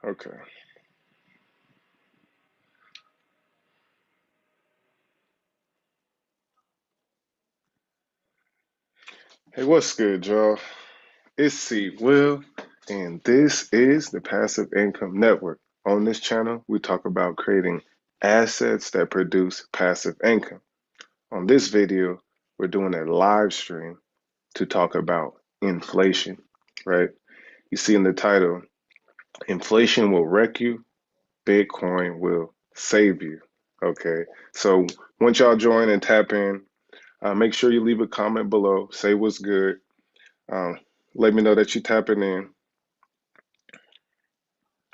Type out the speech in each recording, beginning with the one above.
Okay. Hey, what's good, y'all? It's C Will, and this is the Passive Income Network. On this channel, we talk about creating assets that produce passive income. On this video, we're doing a live stream to talk about inflation, right? You see in the title, inflation will wreck you, Bitcoin will save you. Okay, so once y'all join and tap in, make sure you leave a comment below, say what's good. Um, Let me know that you're tapping in.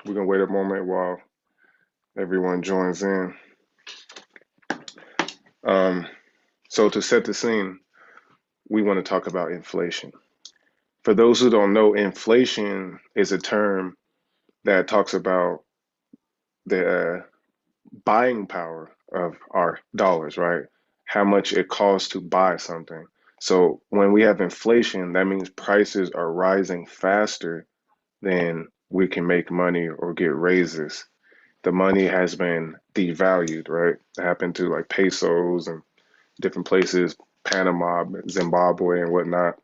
We're gonna wait a moment while everyone joins in. Um, so to set the scene, we want to talk about inflation. For those who don't know, inflation is a term that talks about the buying power of our dollars, right? How much it costs to buy something. So when we have inflation, that means prices are rising faster than we can make money or get raises. The money has been devalued, right? It happened to like pesos and different places, Panama, Zimbabwe, and whatnot.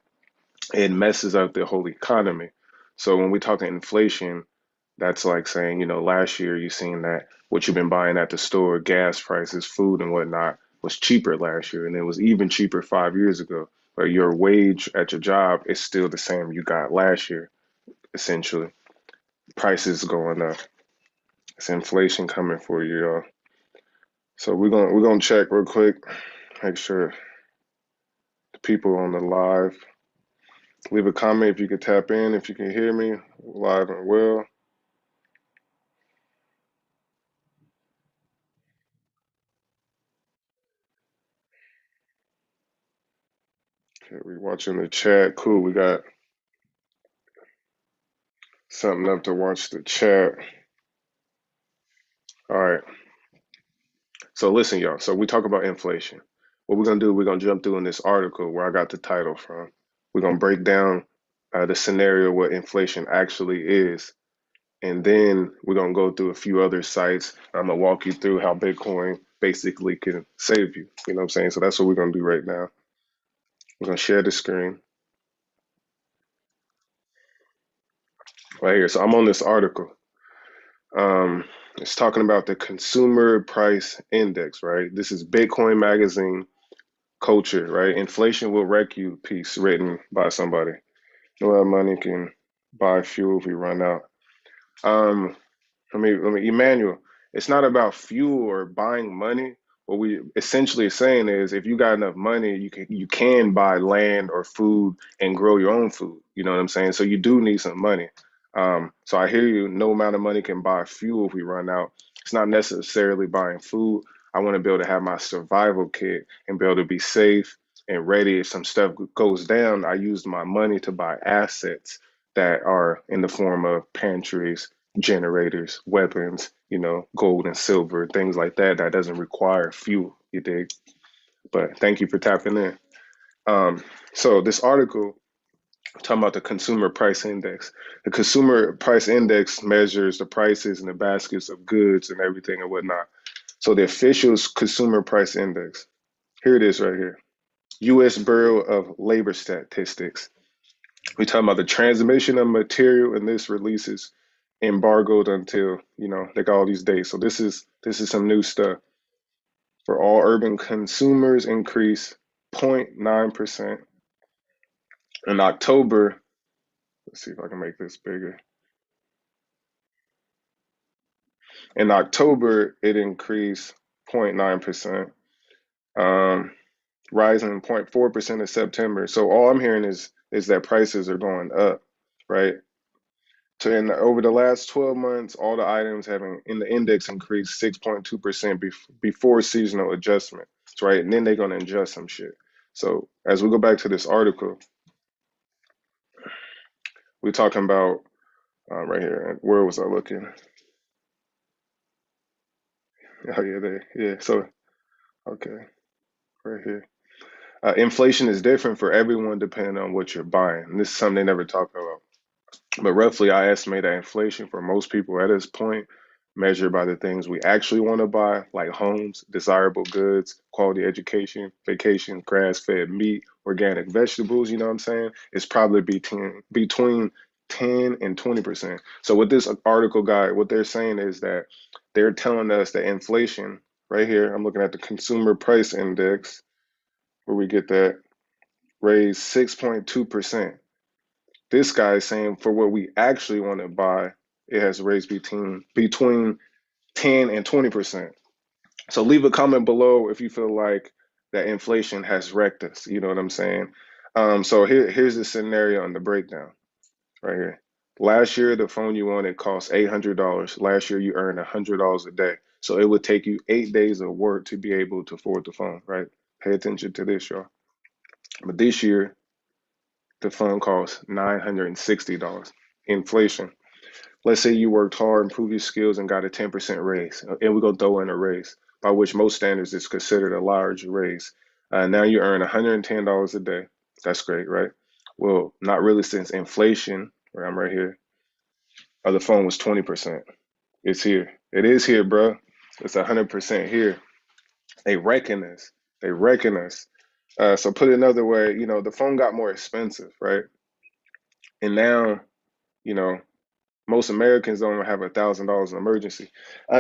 It messes up the whole economy. So when we talk inflation, that's like saying, last year you seen that what you've been buying at the store, gas prices, food and whatnot, was cheaper last year, and it was even cheaper 5 years ago. But your wage at your job is still the same you got last year, essentially. Prices going up. It's inflation coming for you, y'all. So we're gonna check real quick, make sure the people on the live leave a comment if you can tap in, if you can hear me live and well. Okay, we watching the chat. Cool. We got something up to watch the chat. All right. So listen, y'all. So we talk about inflation. What we're gonna do, we're gonna jump through in this article where I got the title from. We're gonna break down the scenario what inflation actually is. And then we're gonna go through a few other sites. I'm gonna walk you through how Bitcoin basically can save you. You know what I'm saying? So that's what we're gonna do right now. We're gonna share the screen right here. So I'm on this article. Um, it's talking about the consumer price index, right? This is Bitcoin magazine culture, right? Inflation will wreck you piece written by somebody. No money can buy fuel if we run out. Um, let me, Emmanuel, it's not about fuel or buying money. What we essentially are saying is if you got enough money, you can buy land or food and grow your own food. You know what I'm saying? So you do need some money. So I hear you, no amount of money can buy fuel if we run out. It's not necessarily buying food. I want to be able to have my survival kit and be able to be safe and ready if some stuff goes down. I use my money to buy assets that are in the form of pantries, generators, weapons, gold and silver, things like that, that doesn't require fuel, you dig? But thank you for tapping in. So this article talking about the consumer price index. The consumer price index measures the prices in the baskets of goods and everything and whatnot. So the official consumer price index, here it is right here. US Bureau of Labor Statistics. We talking about the transmission of material, and this release is embargoed until they got all these dates. So this is some new stuff. For all urban consumers, increase 0.9% in October. Let's see if I can make this bigger. In October, it increased 0.9%, um, rising 0.4% in September. So all I'm hearing is that prices are going up, right? So over the last 12 months, all the items having in the index increased 6.2% before seasonal adjustment, right? And then they're going to adjust some shit. So as we go back to this article, we're talking about right here. Where was I looking? Oh yeah, there. Yeah. So okay, right here. Inflation is different for everyone depending on what you're buying. And this is something they never talk about. But roughly, I estimate that inflation for most people at this point, measured by the things we actually want to buy, like homes, desirable goods, quality education, vacation, grass-fed meat, organic vegetables, you know what I'm saying? It's probably between 10 and 20%. So with this article guide, what they're saying is that they're telling us that inflation, right here, I'm looking at the consumer price index, where we get that, raised 6.2%. This guy is saying for what we actually want to buy, it has raised between 10 and 20%. So leave a comment below if you feel like that inflation has wrecked us. You know what I'm saying? So here's the scenario and the breakdown right here. Last year, the phone you wanted cost $800. Last year, you earned $100 a day. So it would take you 8 days of work to be able to afford the phone, right? Pay attention to this, y'all. But this year, the phone costs $960. Inflation. Let's say you worked hard, improved your skills, and got a 10% raise. And we're going to throw in a raise, by which most standards is considered a large raise. Now you earn $110 a day. That's great, right? Well, not really, since inflation, where I'm right here, the phone was 20%. It's here. It is here, bro. It's 100% here. They reckon us. They reckon us. So put it another way, the phone got more expensive, right? And now, you know, most Americans don't have $1,000 in emergency.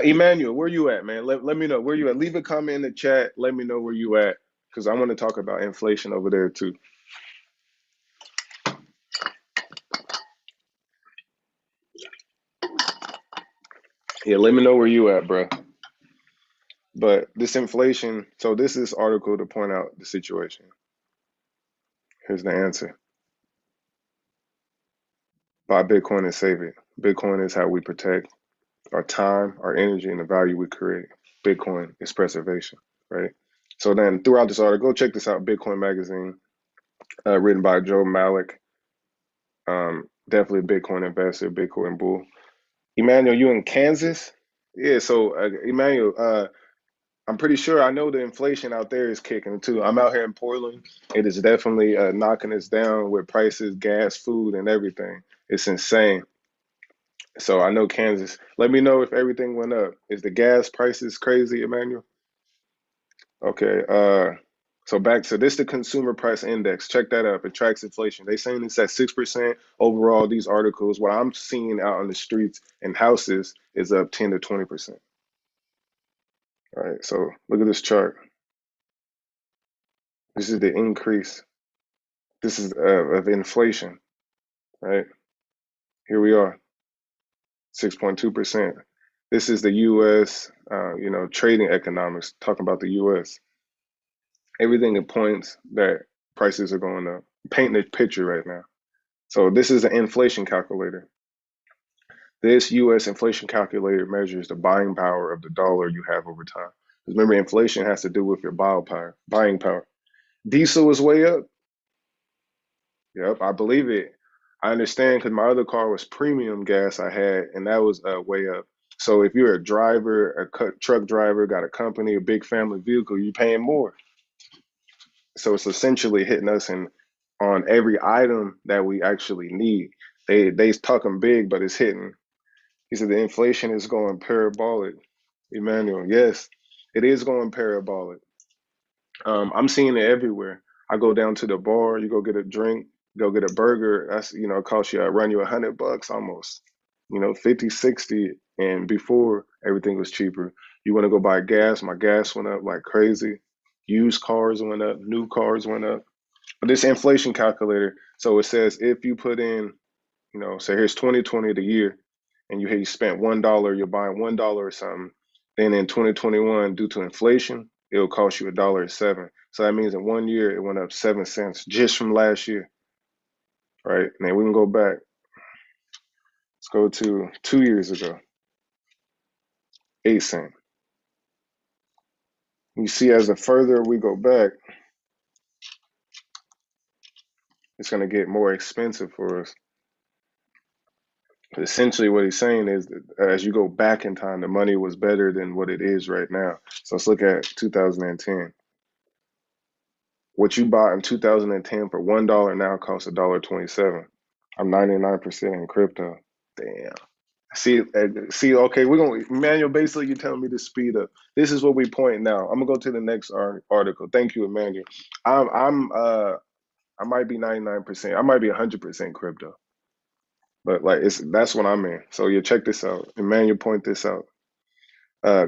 Emmanuel, where you at, man? Let me know where you at. Leave a comment in the chat. Let me know where you at, because I want to talk about inflation over there too. Yeah, let me know where you at, bro. But this inflation, so this is article to point out the situation. Here's the answer. Buy Bitcoin and save it. Bitcoin is how we protect our time, our energy, and the value we create. Bitcoin is preservation, right? So then throughout this article, go check this out, Bitcoin Magazine, written by Joe Malik. Definitely a Bitcoin investor, Bitcoin bull. Emmanuel, you in Kansas? Yeah, so Emmanuel, I'm pretty sure I know the inflation out there is kicking too. I'm out here in Portland. It is definitely knocking us down with prices, gas, food, and everything. It's insane. So I know Kansas. Let me know if everything went up. Is the gas prices crazy, Emmanuel? Okay. So back to this, the consumer price index. Check that up. It tracks inflation. They saying it's at 6% overall. These articles, what I'm seeing out on the streets and houses is up 10 to 20%. All right. So look at this chart. This is the increase. This is of inflation, right? Here we are, 6.2%. This is the U.S. Trading economics, talking about the U.S. Everything that points that prices are going up. Painting a picture right now. So this is an inflation calculator. This U.S. inflation calculator measures the buying power of the dollar you have over time. Because remember, inflation has to do with your buying power. Diesel is way up. Yep, I believe it. I understand because my other car was premium gas I had, and that was way up. So if you're a driver, truck driver, got a company, a big family vehicle, you're paying more. So it's essentially hitting us on every item that we actually need. They talking big, but it's hitting. He said the inflation is going parabolic. Emmanuel, yes, it is going parabolic. I'm seeing it everywhere. I go down to the bar, you go get a drink, go get a burger. That's, it costs you, run you $100 almost, 50, 60. And before everything was cheaper. You want to go buy gas, my gas went up like crazy. Used cars went up, new cars went up. But this inflation calculator, so it says if you put in, say here's 2020 the year, and you spent $1, you're buying $1 or something. Then in 2021, due to inflation, it'll cost you $1.07. So that means in 1 year it went up 7 cents just from last year, right? Now we can go back. Let's go to 2 years ago, 8 cents. You see, as the further we go back, it's going to get more expensive for us. But essentially, what he's saying is that as you go back in time, the money was better than what it is right now. So let's look at 2010. What you bought in 2010 for $1 now costs $1.27. I'm 99% in crypto. Damn. See. Okay, we're gonna Emmanuel. Basically, you're telling me to speed up. This is what we point now. I'm gonna go to the next article. Thank you, Emmanuel. I might be 99%. I might be 100% crypto, but like that's what I'm in. So yeah, check this out. Emmanuel, point this out.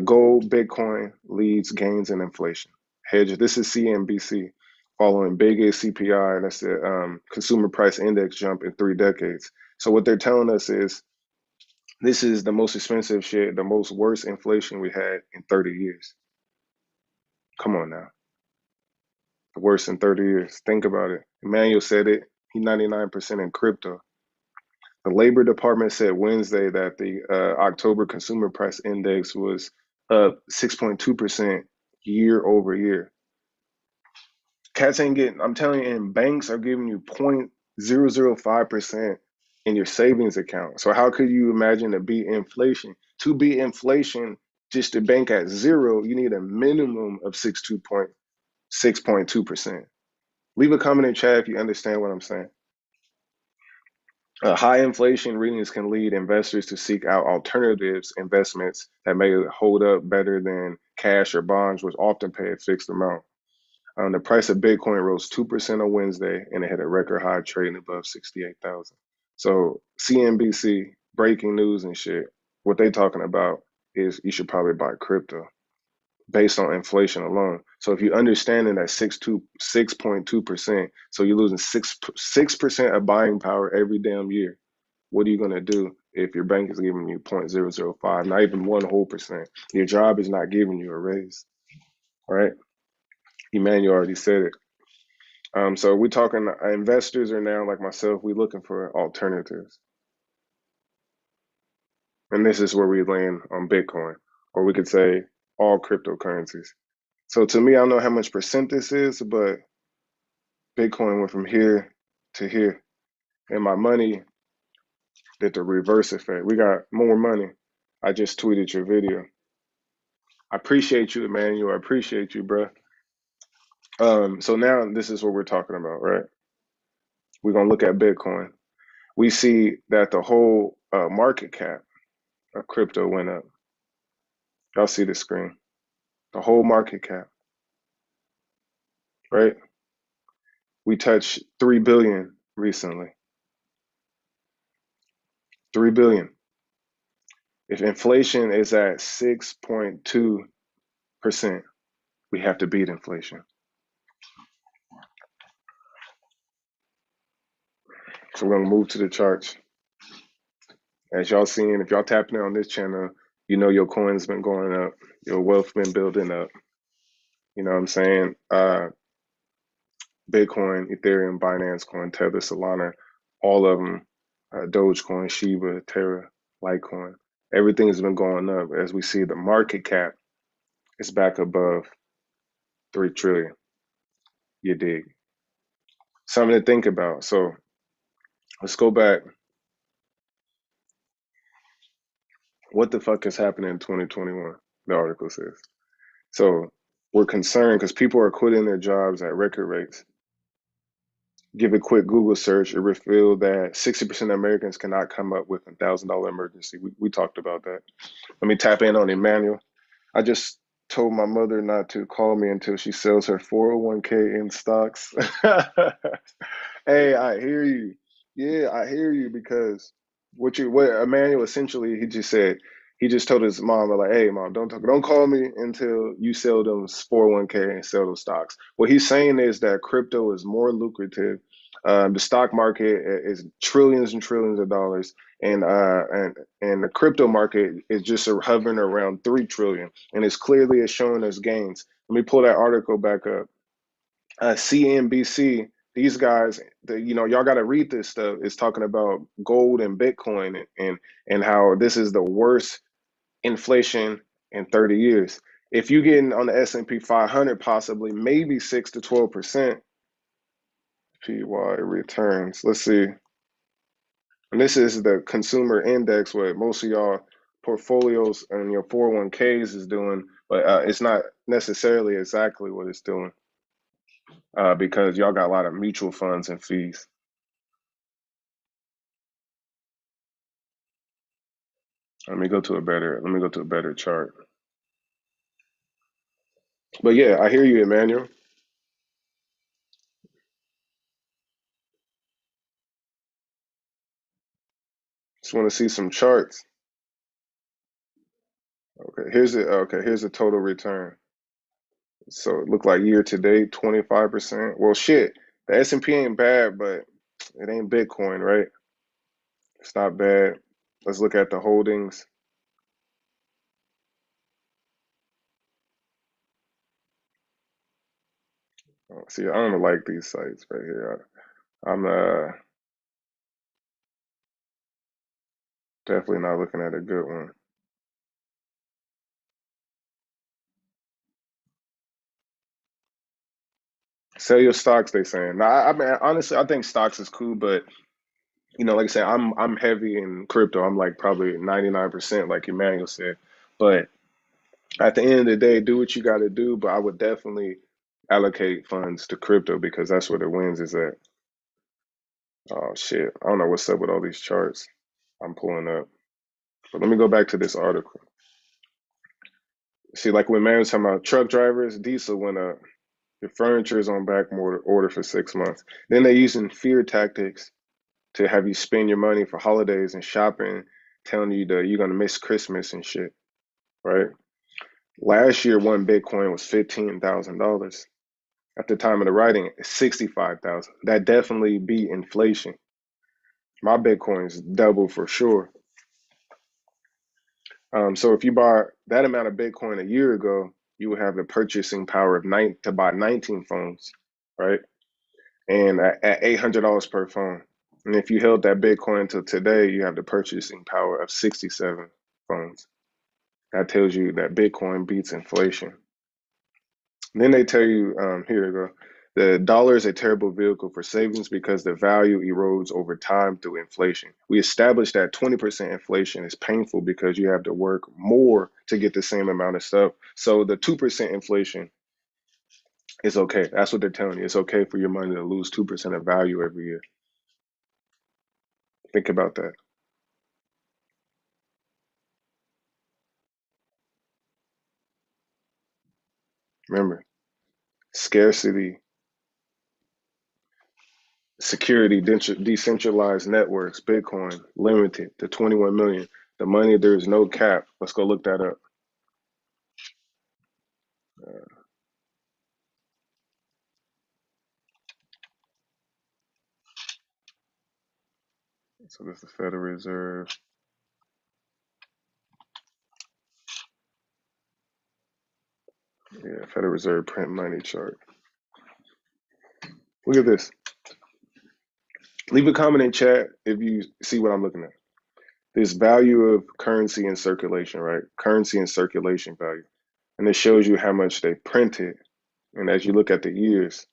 Gold, Bitcoin leads gains in inflation. Hedge. This is CNBC following biggest CPI, and that's the consumer price index jump in 3 decades. So what they're telling us is this is the most expensive shit, the most worst inflation we had in 30 years. Come on now, the worst in 30 years. Think about it. Emmanuel said it. He 99% in crypto. The Labor Department said Wednesday that the October Consumer Price Index was up 6.2% year over year. Cats ain't getting, I'm telling you, and banks are giving you 0.005% in your savings account. So how could you imagine to beat inflation? To beat inflation, just to bank at zero, you need a minimum of 6.2%. Leave a comment in chat if you understand what I'm saying. High inflation readings can lead investors to seek out alternatives investments that may hold up better than cash or bonds, which often pay a fixed amount. The price of Bitcoin rose 2% on Wednesday, and it hit a record high, trading above 68,000. So CNBC breaking news and shit. What they talking about is you should probably buy crypto based on inflation alone. So if you understanding that 6.2%, so you're losing 6% of buying power every damn year. What are you gonna do if your bank is giving you 0.005, not even 1 whole percent? Your job is not giving you a raise, right? Emmanuel already said it. So we're talking investors are now like myself. We looking for alternatives, and this is where we land on Bitcoin, or we could say all cryptocurrencies. So to me, I don't know how much percent this is, but Bitcoin went from here to here, and my money did the reverse effect. We got more money. I just tweeted your video. I appreciate you, Emmanuel. I appreciate you, bro. So now this is what we're talking about, right? We're gonna look at Bitcoin. We see that the whole market cap of crypto went up. Y'all see the screen. The whole market cap, right? We touched 3 billion recently. 3 billion. If inflation is at 6.2%, we have to beat inflation. So we're gonna move to the charts. As y'all seeing, if y'all tapping in on this channel, you know your coin's been going up, your wealth been building up. You know what I'm saying? Bitcoin, Ethereum, Binance Coin, Tether, Solana, all of them, Dogecoin, Shiba, Terra, Litecoin. Everything has been going up. As we see, the market cap is back above 3 trillion. You dig? Something to think about. So let's go back. What the fuck is happening in 2021? The article says. So we're concerned because people are quitting their jobs at record rates. Give a quick Google search, it revealed that 60% of Americans cannot come up with $1,000 emergency. We talked about that. Let me tap in on Emmanuel. I just told my mother not to call me until she sells her 401k in stocks. Hey, I hear you. Yeah, I hear you because what Emmanuel essentially he just told his mom like, hey mom, don't call me until you sell them 401k and sell those stocks. What he's saying is that crypto is more lucrative. The stock market is trillions and trillions of dollars, and the crypto market is just hovering around 3 trillion, and it's clearly showing us gains. Let me pull that article back up. CNBC, these guys, y'all got to read this stuff. It's talking about gold and Bitcoin and how this is the worst inflation in 30 years. If you getting on the S&P 500, possibly maybe 6 to 12% PY returns. Let's see. And this is the consumer index, what most of y'all portfolios and your 401ks is doing, but it's not necessarily exactly what it's doing. Because y'all got a lot of mutual funds and fees. Let me go to a better chart. But yeah, I hear you, Emmanuel. Just want to see some charts. Here's the total return. So it looked like year to date, 25%. Well, shit, the S&P ain't bad, but it ain't Bitcoin, right? It's not bad. Let's look at the holdings. See, I don't like these sites right here. I'm definitely not looking at a good one. Sell your stocks, they saying. Now, I mean, honestly, I think stocks is cool, but like I said, I'm heavy in crypto. I'm like probably 99%, like Emmanuel said. But at the end of the day, do what you got to do. But I would definitely allocate funds to crypto because that's where the wins is at. Oh shit, I don't know what's up with all these charts I'm pulling up. But let me go back to this article. See, like when man was talking about truck drivers, diesel went up. Your furniture is on back order for 6 months. Then they're using fear tactics to have you spend your money for holidays and shopping, telling you that you're gonna miss Christmas and shit, right? Last year, one Bitcoin was $15,000. At the time of the writing, it's 65,000. That definitely beat inflation. My Bitcoin's double for sure. So if you buy that amount of Bitcoin a year ago, you would have the purchasing power of nine to buy 19 phones, right? And at $800 per phone. And if you held that Bitcoin till today, you have the purchasing power of 67 phones. That tells you that Bitcoin beats inflation. And then they tell you, here you go, the dollar is a terrible vehicle for savings because the value erodes over time through inflation. We established that 20% inflation is painful because you have to work more to get the same amount of stuff. So the 2% inflation is okay. That's what they're telling you. It's okay for your money to lose 2% of value every year. Think about that. Remember, scarcity, security, decentralized networks, Bitcoin, limited to 21 million. The money, there is no cap. Let's go look that up. So this is the Federal Reserve. Yeah, Federal Reserve print money chart. Look at this. Leave a comment in chat if you see what I'm looking at. This value of currency in circulation, right? Currency and circulation value. And it shows you how much they printed. And as you look at the years,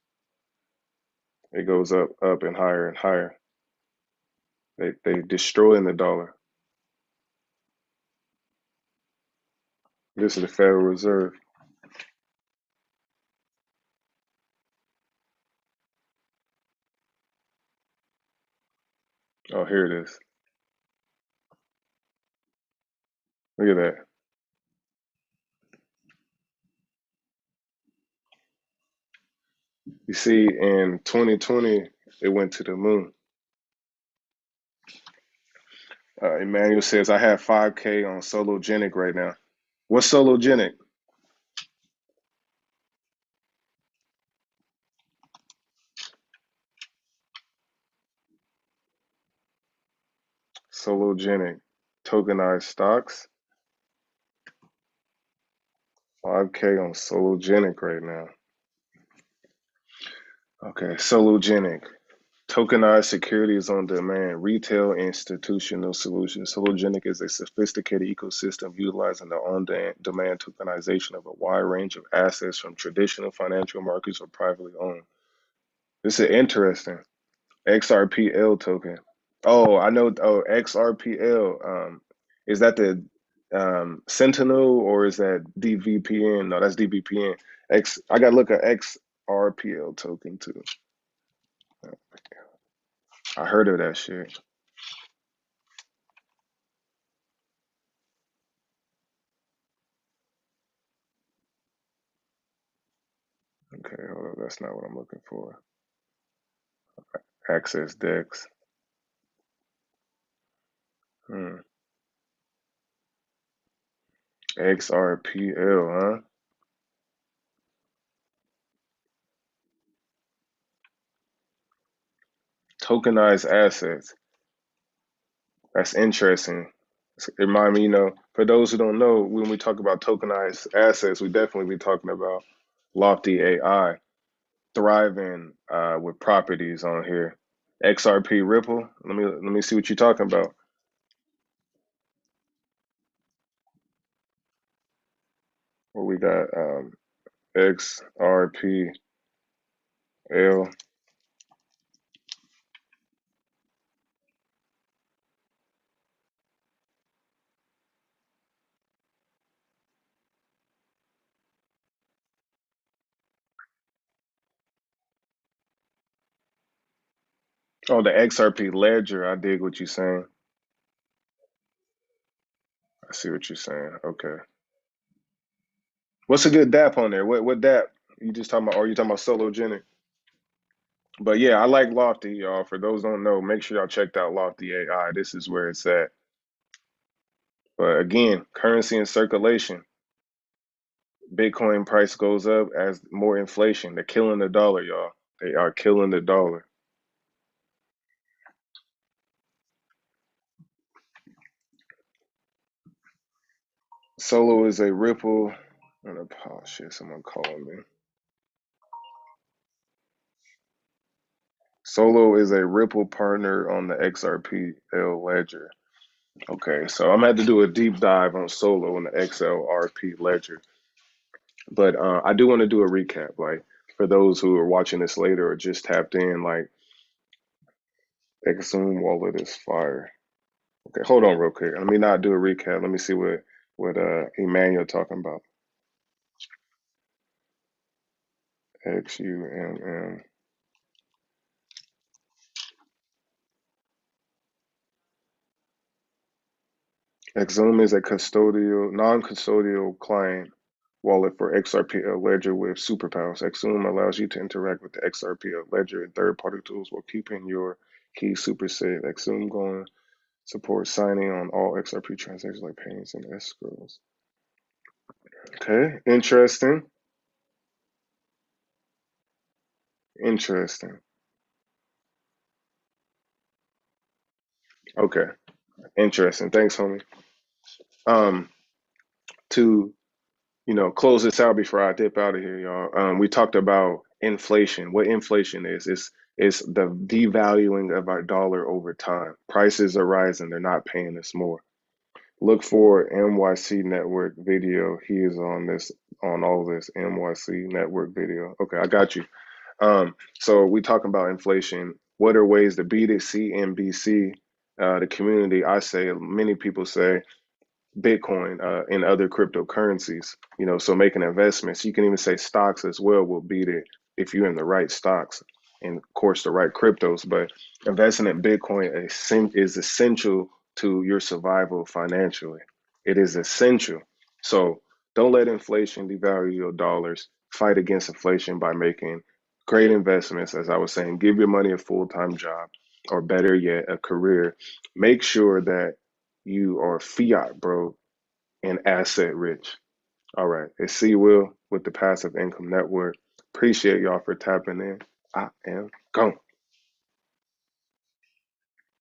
it goes up, up, and higher and higher. They destroying the dollar. This is the Federal Reserve. Oh, here it is. Look at that. You see, in 2020, it went to the moon. Emmanuel says, I have 5K on Sologenic right now. What's Sologenic? Sologenic. Tokenized stocks. 5K on Sologenic right now. Okay, Sologenic. Tokenized securities on demand, retail institutional solutions. Sologenic is a sophisticated ecosystem utilizing the on-demand tokenization of a wide range of assets from traditional financial markets or privately owned. This is interesting. XRPL token. Oh, I know. Oh, XRPL. Is that the Sentinel or is that DVPN? No, that's DVPN. I gotta look at XRPL token too. I heard of that shit. Okay, hold on, that's not what I'm looking for. Access Dex. Hmm. XRPL, huh? Tokenized assets. That's interesting. It remind me, for those who don't know, when we talk about tokenized assets, we definitely be talking about Lofty AI thriving with properties on here. XRP Ripple. Let me see what you're talking about. What we got? XRPL. Oh, the XRP ledger. I dig what you're saying. I see what you're saying. Okay. What's a good DApp on there? What DApp? You just talking about, or you talking about Sologenic? But yeah, I like Lofty, y'all. For those who don't know, make sure y'all checked out Lofty AI. This is where it's at. But again, currency in circulation. Bitcoin price goes up as more inflation. They're killing the dollar, y'all. They are killing the dollar. Solo is a Ripple. Oh shit, someone calling me. Solo is a Ripple partner on the XRPL ledger. Okay, so I'm gonna have to do a deep dive on Solo and the XLRP ledger. But I do want to do a recap, like for those who are watching this later or just tapped in, like Exum wallet is fire. Okay, hold on real quick. Let me not do a recap. Let me see what Emmanuel talking about. XUMM. Exum is a non-custodial client wallet for XRPL Ledger with superpowers. Exum allows you to interact with the XRPL Ledger and third-party tools while keeping your keys super safe. Exum going support signing on all XRP transactions like payments and escrows. Okay, interesting. Interesting. Okay, interesting. Thanks, homie. Um, to close this out before I dip out of here, y'all. We talked about inflation. What inflation is? It's the devaluing of our dollar over time. Prices are rising. They're not paying us more. Look for NYC Network video. He is on all this NYC Network video. Okay, I got you. So we talking about inflation. What are ways to beat it? CNBC, the community. I say many people say Bitcoin and other cryptocurrencies. So making investments, you can even say stocks as well will beat it if you're in the right stocks and of course the right cryptos. But investing in Bitcoin is essential to your survival financially. It is essential. So don't let inflation devalue your dollars. Fight against inflation by making great investments. As I was saying, give your money a full-time job, or better yet, a career. Make sure that you are fiat broke and asset rich. All right. It's C Will with the Passive Income Network. Appreciate y'all for tapping in. I am gone.